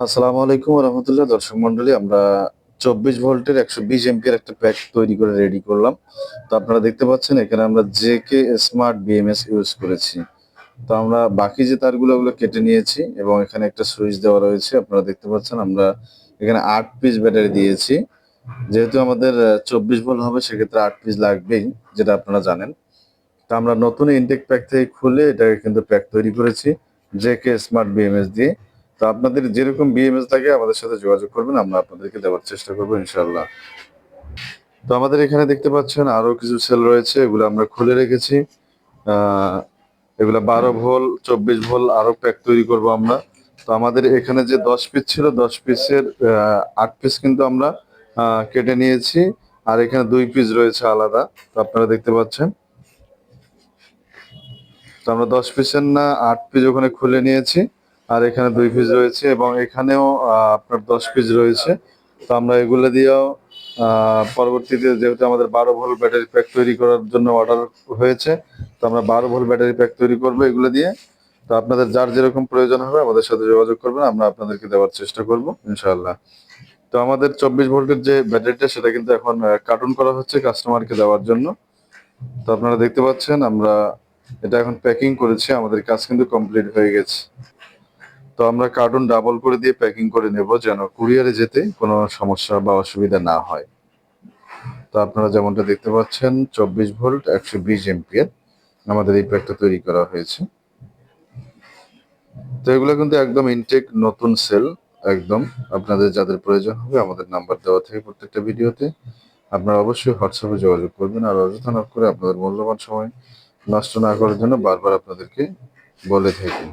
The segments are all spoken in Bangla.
আসসালামু আলাইকুম রহমতুল্লাহ। দর্শক মন্ডলী, আমরা 24 ভোল্টের 120 এমপিয়ার একটা প্যাক তৈরি করে রেডি করলাম। তো আপনারা দেখতে পাচ্ছেন এখানে আমরা জেকে স্মার্ট বিএমএস ইউজ করেছি। তো আমরা বাকি যে তারগুলো ওগুলো কেটে নিয়েছি এবং এখানে একটা সুইচ দেওয়া রয়েছে। আপনারা দেখতে পাচ্ছেন আমরা এখানে 8 পিস ব্যাটারি দিয়েছি। যেহেতু আমাদের 24 ভোল্ট হবে সেক্ষেত্রে 8 পিস লাগবেই, যেটা আপনারা জানেন। তো আমরা নতুন ইনটেক প্যাক থেকে খুলে এটাকে কিন্তু প্যাক তৈরি করেছি জেকে স্মার্ট বিএমএস দিয়ে। তো আপনাদের যেরকম বিএমএস লাগে আমাদের সাথে যোগাযোগ করবেন, আমরা আপনাদেরকে দেওয়ার চেষ্টা করবো ইনশাল্লাহ। তো আমাদের এখানে দেখতে পাচ্ছেন আরো কিছু সেল রয়েছে, এগুলো আমরা খুলে রেখেছি। আহ এগুলা 12 ভোল্ট 24 ভোল্ট আরো প্যাক তৈরি করব আমরা। তো আমাদের এখানে যে 10 পিস ছিল 10 পিসের 8 পিস কিন্তু আমরা কেটে নিয়েছি। আর এখানে 2 পিস রয়েছে আলাদা, তো আপনারা দেখতে পাচ্ছেন। তো আমরা 10 পিসের না 8 পিস ওখানে খুলে নিয়েছি। আর এখানে 2 পিস রয়েছে এবং এখানেও আপনার 10 পিস রয়েছে। তো আমরা এগুলো দিয়েও পরবর্তীতে যেহেতু আমাদের 12 ভোল্ট ব্যাটারি প্যাক তৈরি করার জন্য অর্ডার হয়েছে, তো আমরা 12 ভোল্ট ব্যাটারি প্যাক তৈরি করবো এগুলো দিয়ে। তো আপনাদের যার যেরকম প্রয়োজন হবে আমাদের সাথে যোগাযোগ করবেন, আমরা আপনাদেরকে দেওয়ার চেষ্টা করব ইনশাআল্লাহ। তো আমাদের 24 ভোল্টের যে ব্যাটারিটা সেটা কিন্তু এখন কার্টুন করা হচ্ছে কাস্টমারকে দেওয়ার জন্য। তো আপনারা দেখতে পাচ্ছেন আমরা এটা এখন প্যাকিং করেছি, আমাদের কাজ কিন্তু কমপ্লিট হয়ে গেছে। তো আমরা কার্টুন ডাবল করে দিয়ে প্যাকিং করে নেব যেন কুরিয়ারে যেতে কোনো সমস্যা বা অসুবিধা না হয়। তো আপনারা যেমনটা দেখতে পাচ্ছেন 24 ভোল্ট 120 এমপিয়ার আমাদের এই প্যাকটা তৈরি করা হয়েছে। তো এগুলো কিন্তু একদম ইনটেক নতুন সেল। একদম আপনাদের যাদের প্রয়োজন হবে আমাদের নাম্বার দেওয়া থাকে প্রত্যেকটা ভিডিওতে। আপনারা অবশ্যই হোয়াটসঅ্যাপে যোগাযোগ করবেন। আর অযথা না করে আপনাদের মূল্যবান সময় নষ্ট না করার জন্য বারবার আপনাদেরকে বলে থাকি।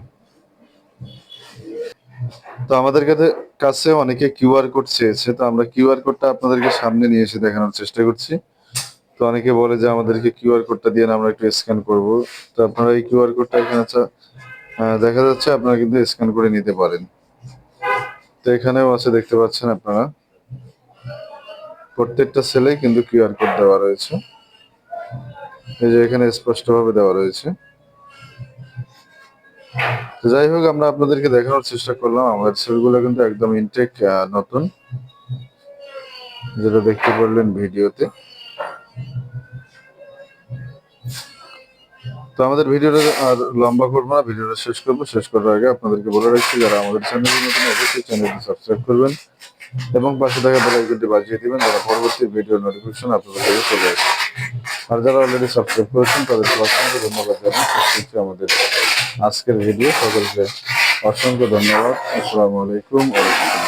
তো আমাদের কাছে অনেকে কিউআর কোড চেয়েছে, তো আমরা কিউআর কোডটা আপনাদেরকে সামনে নিয়ে এসে দেখানোর চেষ্টা করছি। তো অনেকে বলে যে আমাদেরকে কিউআর কোডটা দিয়ে আমরা একটু স্ক্যান করব। তো আপনারা এই কিউআর কোডটা এখানে দেখা যাচ্ছে, আপনারা কিন্তু স্ক্যান করে নিতে পারেন। তো এখানেও আছে, দেখতে পাচ্ছেন আপনারা প্রত্যেকটা সেলে কিন্তু কিউআর কোড দেওয়া রয়েছে। এই যে এখানে স্পষ্টভাবে দেওয়া রয়েছে। তো যাই হোক, আমরা আপনাদেরকে দেখানোর চেষ্টা করলাম আমাদের সেলগুলো কিন্তু একদম ইনটেক নতুন, যেটা দেখতে পারলেন ভিডিওতে। তো আমাদের ভিডিওটা আর লম্বা করবো না, ভিডিওটা শেষ করবো। শেষ করার আগে আপনাদেরকে বলে রাখছি, যারা আমাদের চ্যানেলে নতুন অবশ্যই চ্যানেলটি সাবস্ক্রাইব করবেন এবং পাশে থাকা বেল আইকনটি বাজিয়ে দিবেন, যারা পরবর্তী ভিডিও নোটিফিকেশন আপনাদের কাছে চলে আসে। আর যারা অলরেডি সাবস্ক্রাইব করেছেন তাদেরকে অসংখ্য ধন্যবাদ জানাই। শেষ করছি আমাদের আজকের ভিডিও। সকলকে অসংখ্য ধন্যবাদ। আসসালামু আলাইকুম ওয়া রাহমাতুল্লাহ।